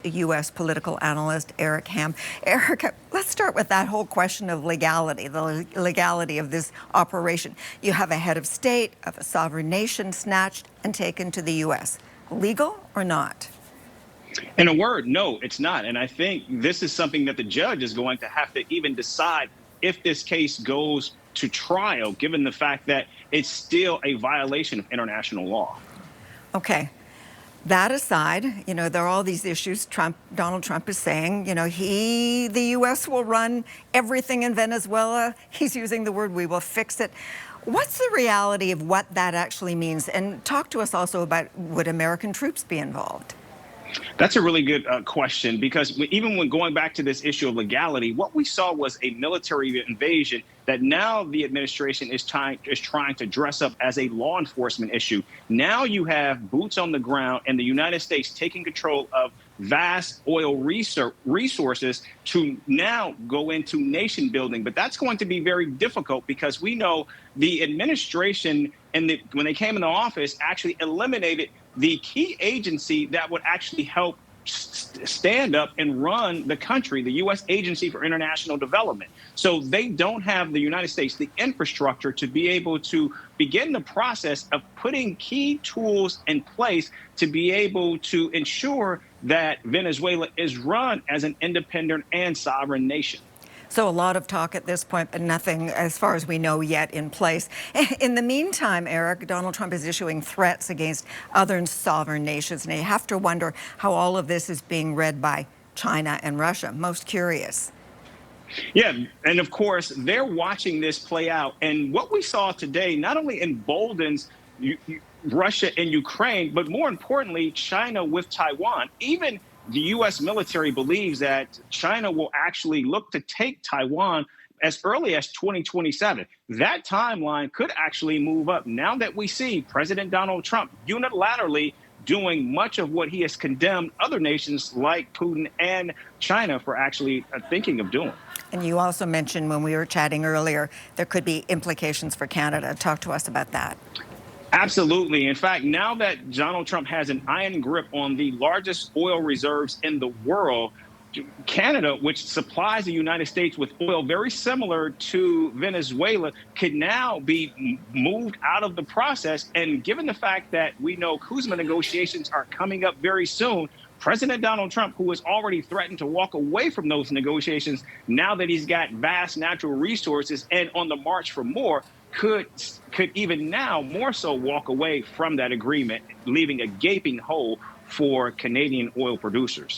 U.S. political analyst Eric Ham. Eric, let's start with that whole question of legality, the legality of this operation. You have a head of state of a sovereign nation snatched and taken to the U.S. Legal or not? In a word, no, it's not. And I think this is something that the judge is going to have to even decide if this case goes to trial, given the fact that it's still a violation of international law. Okay. That aside, there are all these issues. Donald Trump is saying, the U.S. will run everything in Venezuela. He's using the word, we will fix it. What's the reality of what that actually means? And talk to us also about, would American troops be involved? That's a really good question, because even when going back to this issue of legality, what we saw was a military invasion that now the administration is trying to dress up as a law enforcement issue. Now you have boots on the ground and the United States taking control of vast oil resources to now go into nation building. But that's going to be very difficult, because we know the administration when they came into office actually eliminated the key agency that would actually help stand up and run the country, the U.S. Agency for International Development. So they don't have, the United States, the infrastructure to be able to begin the process of putting key tools in place to be able to ensure that Venezuela is run as an independent and sovereign nation. So a lot of talk at this point, but nothing, as far as we know, yet in place. In the meantime, Eric, Donald Trump is issuing threats against other sovereign nations, and you have to wonder how all of this is being read by China and Russia. Most curious. Yeah, and of course, they're watching this play out. And what we saw today not only emboldens Russia and Ukraine, but more importantly, China with Taiwan. Even the U.S. military believes that China will actually look to take Taiwan as early as 2027. That timeline could actually move up now that we see President Donald Trump unilaterally doing much of what he has condemned other nations like Putin and China for actually thinking of doing. And you also mentioned when we were chatting earlier, there could be implications for Canada. Talk to us about that. Absolutely. In fact, now that Donald Trump has an iron grip on the largest oil reserves in the world, Canada, which supplies the United States with oil very similar to Venezuela, could now be moved out of the process. And given the fact that we know CUSMA negotiations are coming up very soon, President Donald Trump, who has already threatened to walk away from those negotiations, now that he's got vast natural resources and on the march for more, could even now more so walk away from that agreement, leaving a gaping hole for Canadian oil producers.